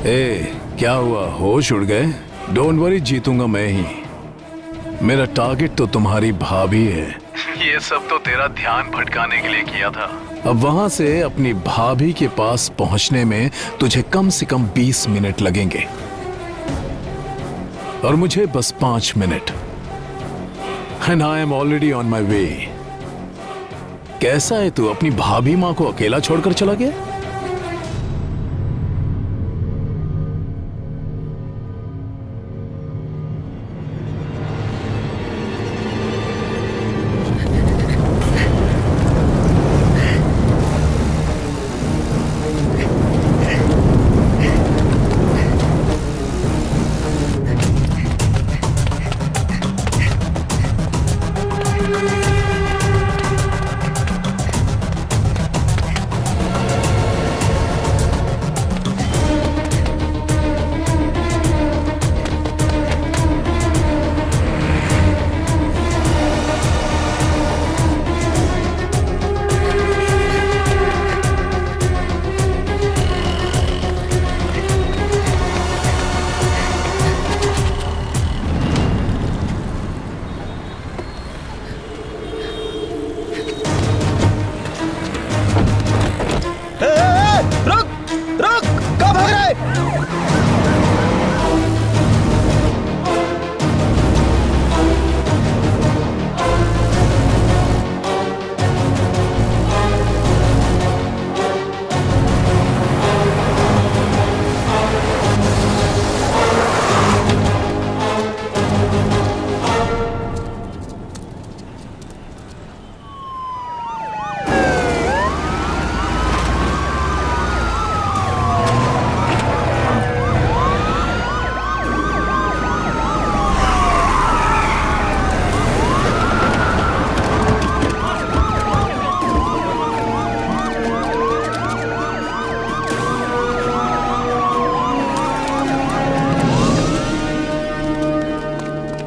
ए, क्या हुआ? होश उड़ गए? डोंट वरी, जीतूंगा मैं ही। मेरा टारगेट तो तुम्हारी भाभी है। ये सब तो तेरा ध्यान भटकाने के लिए किया था। अब वहां से अपनी भाभी के पास पहुंचने में तुझे कम से कम 20 मिनट लगेंगे और मुझे बस 5 minute. And I am already on my way. कैसा है तू? अपनी भाभी मां को अकेला छोड़कर चला गया?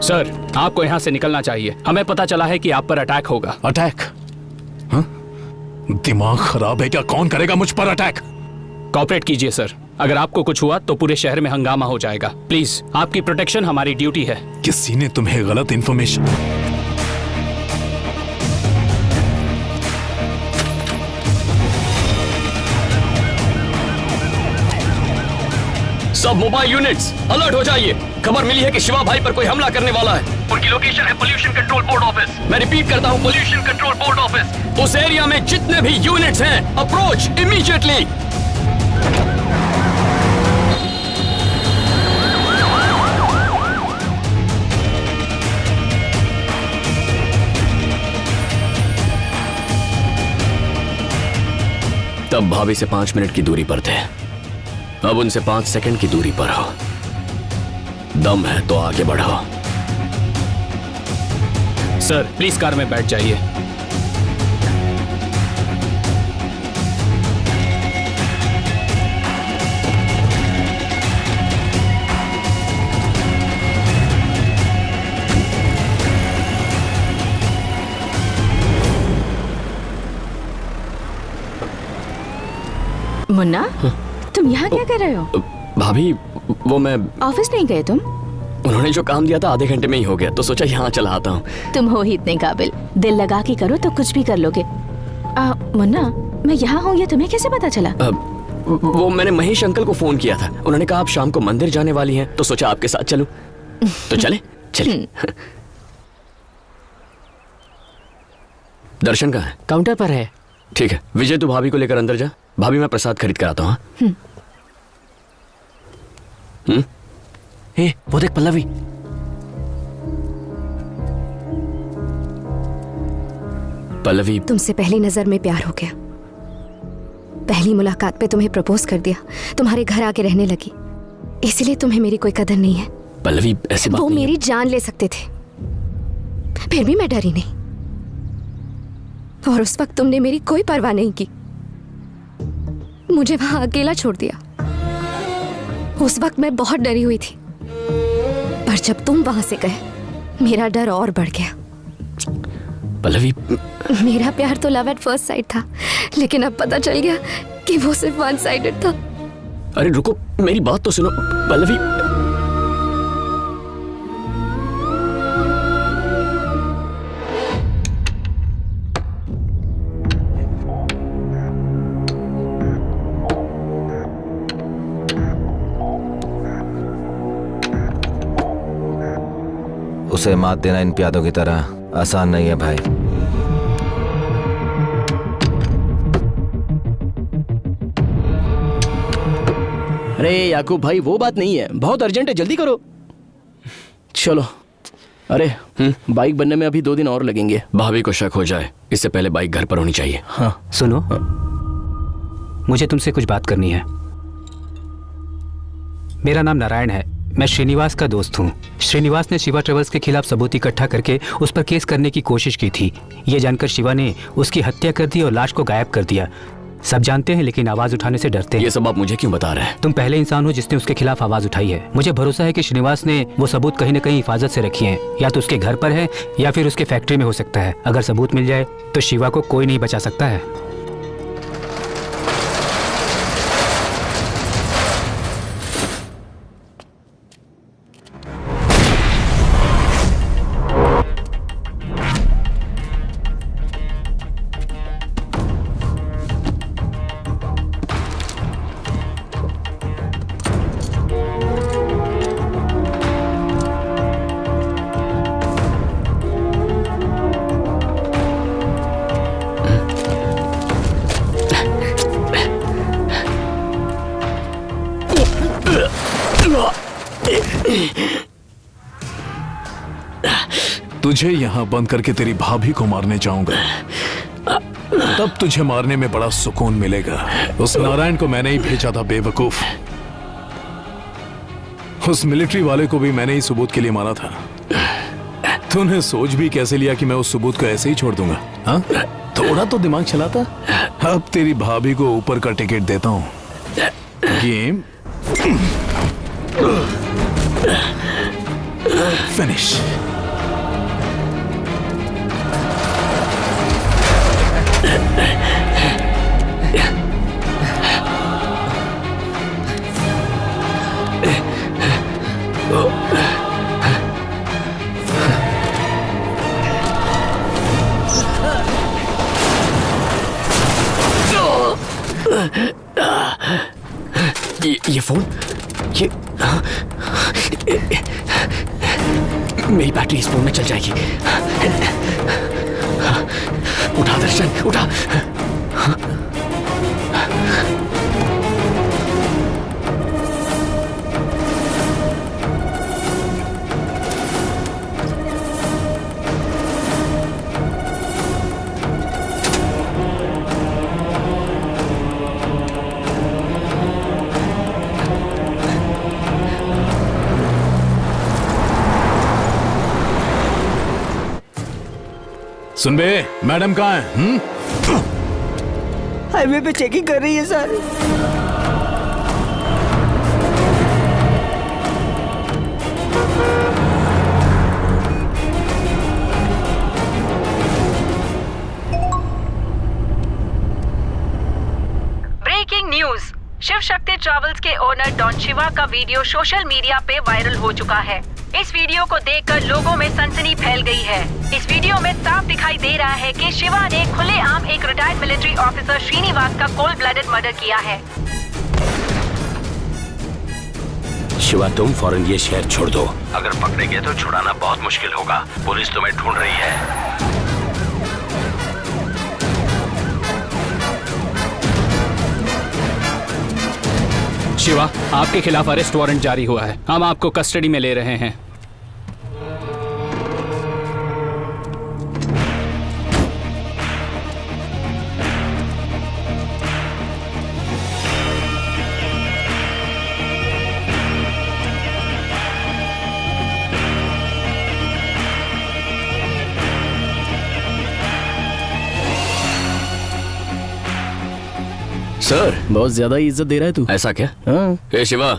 सर, आपको यहाँ से निकलना चाहिए। हमें पता चला है कि आप पर अटैक होगा। अटैक? हाँ? दिमाग खराब है क्या? कौन करेगा मुझ पर अटैक? कॉपरेट कीजिए सर। अगर आपको कुछ हुआ तो पूरे शहर में हंगामा हो जाएगा। प्लीज, आपकी प्रोटेक्शन हमारी ड्यूटी है। किसी ने तुम्हें गलत इंफॉर्मेशन। सब मोबाइल यूनिट्स अलर्ट हो जाइए। खबर मिली है कि शिवा भाई पर कोई हमला करने वाला है। उनकी लोकेशन है पोल्यूशन कंट्रोल बोर्ड ऑफिस। मैं रिपीट करता हूँ, पोल्यूशन कंट्रोल बोर्ड ऑफिस। उस एरिया में जितने भी यूनिट्स हैं, अप्रोच इमीडिएटली। तब भाभी से 5 मिनट की दूरी पर थे, अब उनसे 5 सेकंड की दूरी पर हो। दम है तो आगे बढ़ो। सर, प्लीज कार में बैठ जाइए। मुन्ना, तुम यहाँ क्या कर रहे हो? भाभी, वो मैं ऑफिस नहीं गए तुम? उन्होंने जो काम दिया था आधे घंटे में ही हो गया, तो सोचा यहाँ चला आता हूँ। तुम हो ही इतने काबिल। दिल लगा के करो तो कुछ भी कर लोगे। मुन्ना, मैं यहाँ हूँ ये तुम्हें कैसे पता चला? वो मैंने महेश अंकल को फोन किया था। उन्होंने कहा आप शाम को मंदिर जाने वाली हैं, तो सोचा आपके साथ चलूं। तो चले। दर्शन कहाँ है? काउंटर पर है। ठीक है, विजय तू भाभी को लेकर अंदर जा। भाभी, मैं प्रसाद खरीद कर आता हूँ। वो देख पल्लवी। पल्लवी, तुमसे पहली नजर में प्यार हो गया। पहली मुलाकात पे तुम्हें प्रपोज कर दिया, तुम्हारे घर आके रहने लगी। इसलिए तुम्हें मेरी कोई कदर नहीं है। पल्लवी, ऐसी बात वो नहीं मेरी जान ले सकते थे, फिर भी मैं डरी नहीं। और उस वक्त तुमने मेरी कोई परवाह नहीं की, मुझे वहां अकेला छोड़ दिया। उस वक्त मैं बहुत डरी हुई थी, पर जब तुम वहां से गए मेरा डर और बढ़ गया। पल्लवी, मेरा प्यार तो लव एट फर्स्ट साइट था, लेकिन अब पता चल गया कि वो सिर्फ वन साइडेड था। अरे रुको, मेरी बात तो सुनो पल्लवी। उसे मात देना इन प्यादों की तरह आसान नहीं है भाई। अरे याकूब भाई, वो बात नहीं है, बहुत अर्जेंट है, जल्दी करो। चलो। अरे बाइक बनने में अभी 2 दिन और लगेंगे। भाभी को शक हो जाए इससे पहले बाइक घर पर होनी चाहिए। हाँ सुनो, मुझे तुमसे कुछ बात करनी है। मेरा नाम नारायण है, मैं श्रीनिवास का दोस्त हूँ। श्रीनिवास ने शिवा ट्रेवल्स के खिलाफ सबूत इकट्ठा करके उस पर केस करने की कोशिश की थी। ये जानकर शिवा ने उसकी हत्या कर दी और लाश को गायब कर दिया। सब जानते हैं लेकिन आवाज उठाने से डरते हैं। ये सब आप मुझे क्यों बता रहे हैं? तुम पहले इंसान हो जिसने उसके खिलाफ आवाज उठाई है। मुझे भरोसा है कि श्रीनिवास ने वो सबूत कहीं न कहीं हिफाजत से रखी हैं, या तो उसके घर पर है या फिर उसके फैक्ट्री में हो सकता है। अगर सबूत मिल जाए तो शिवा को कोई नहीं बचा सकता है। तुझे यहाँ बंद करके तेरी भाभी को मारने जाऊंगा, तब तुझे मारने में बड़ा सुकून मिलेगा। उस नारायण को मैंने ही भेजा था बेवकूफ। उस मिलिट्री वाले को भी मैंने ही सबूत के लिए मारा था। तूने सोच भी कैसे लिया कि मैं उस सबूत को ऐसे ही छोड़ दूंगा? हाँ, थोड़ा तो दिमाग चलाता। अब तेरी भाभी को ऊपर का टिकट देता हूं। Game finish. ये फोन, ये मेरी बैटरी इस फोन में चल जाएगी। उठा दर्शन, उठा। सुन बे, मैडम कहाँ है? हाईवे पे चेकिंग कर रही है sir. Breaking news, Shiv Shakti travels के ओनर डॉन शिवा का वीडियो सोशल मीडिया पे वायरल हो चुका है। इस वीडियो को देखकर लोगों में सनसनी फैल गई है। इस वीडियो में साफ दिखाई दे रहा है कि शिवा ने खुलेआम एक रिटायर्ड मिलिट्री ऑफिसर श्रीनिवास का कोल्ड ब्लडेड मर्डर किया है। शिवा, तुम फौरन ये शहर छोड़ दो। अगर पकड़े गए तो छुड़ाना बहुत मुश्किल होगा। पुलिस तुम्हें ढूंढ रही है। शिवा, आपके खिलाफ अरेस्ट वारंट जारी हुआ है। हम आपको कस्टडी में ले रहे हैं। सर, बहुत ज्यादा ही इज्जत दे रहा है तू। ऐसा क्या? हाँ, ए शिवा,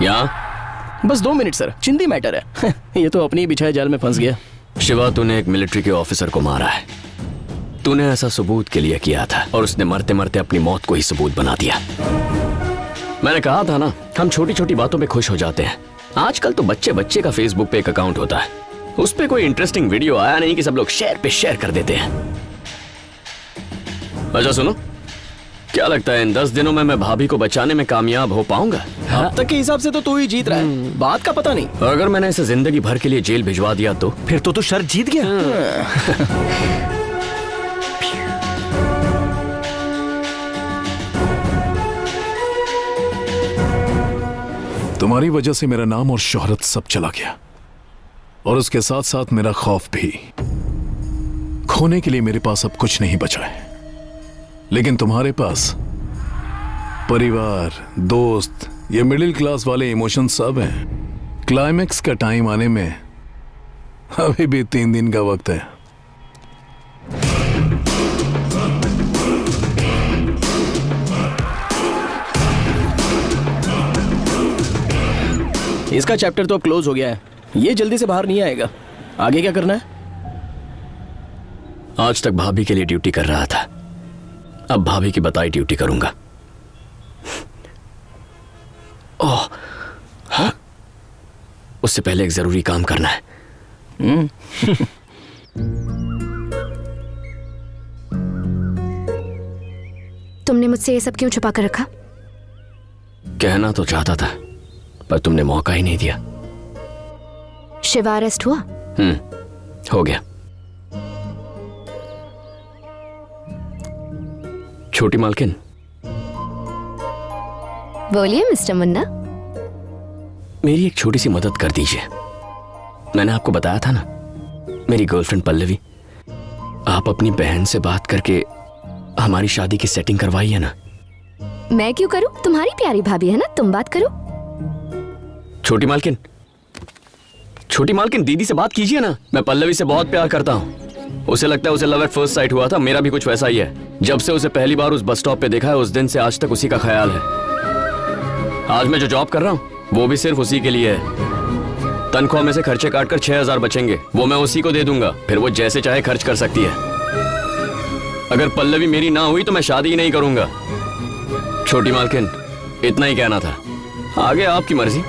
यहाँ बस 2 मिनट सर, चिंदी मैटर है। ये तो अपनी ही बिछाए जाल में फंस गया। शिवा, तूने एक मिलिट्री के ऑफिसर को मारा है। तूने ऐसा सबूत के लिए किया था और उसने मरते मरते अपनी मौत को ही सबूत बना दिया। मैंने कहा था ना, हम छोटी छोटी बातों पे खुश हो जाते हैं। आजकल तो बच्चे बच्चे का फेसबुक पे एक अकाउंट होता है, उस पे कोई इंटरेस्टिंग वीडियो आया नहीं कि सब लोग शेयर पे शेयर कर देते हैं। अच्छा सुनो, क्या लगता है इन 10 दिनों में मैं भाभी को बचाने में कामयाब हो पाऊंगा? अब तक के हिसाब से तो तू ही जीत रहा है, बात का पता नहीं। अगर मैंने इसे जिंदगी भर के लिए जेल भिजवा दिया तो फिर तो तू शर्त जीत गया। तुम्हारी वजह से मेरा नाम और शोहरत सब चला गया, और उसके साथ साथ मेरा खौफ भी। खोने के लिए मेरे पास अब कुछ नहीं बचा है, लेकिन तुम्हारे पास परिवार, दोस्त, ये मिडिल क्लास वाले इमोशन सब हैं। क्लाइमैक्स का टाइम आने में अभी भी 3 दिन का वक्त है। इसका चैप्टर तो अब क्लोज हो गया है, ये जल्दी से बाहर नहीं आएगा। आगे क्या करना है? आज तक भाभी के लिए ड्यूटी कर रहा था, अब भाभी की बताई ड्यूटी करूंगा। ओह, हाँ? उससे पहले एक जरूरी काम करना है। तुमने मुझसे ये सब क्यों छुपा कर रखा? कहना तो चाहता था, पर तुमने मौका ही नहीं दिया। शिवा अरेस्ट हुआ? हो गया। छोटी मालकिन, बोलिए मिस्टर मुन्ना। मेरी एक छोटी सी मदद कर दीजिए। मैंने आपको बताया था ना, मेरी गर्लफ्रेंड पल्लवी, आप अपनी बहन से बात करके हमारी शादी की सेटिंग करवाइए ना। मैं क्यों करूं? तुम्हारी प्यारी भाभी है ना, तुम बात करो। छोटी मालकिन, छोटी मालकिन, दीदी से बात कीजिए ना। मैं पल्लवी से बहुत प्यार करता हूँ। उसे लगता है उसे लव एट फर्स्ट साइट हुआ था, मेरा भी कुछ वैसा ही है। जब से उसे पहली बार उस बस स्टॉप पे देखा है, उस दिन से आज तक उसी का ख्याल है। आज मैं जो जॉब कर रहा हूँ वो भी सिर्फ उसी के लिए है। तनख्वाह में से खर्चे काटकर 6,000 बचेंगे, वो मैं उसी को दे दूंगा, फिर वो जैसे चाहे खर्च कर सकती है। अगर पल्लवी मेरी ना हुई तो मैं शादी ही नहीं करूंगा। छोटी मालकिन, इतना ही कहना था, आगे आपकी मर्जी।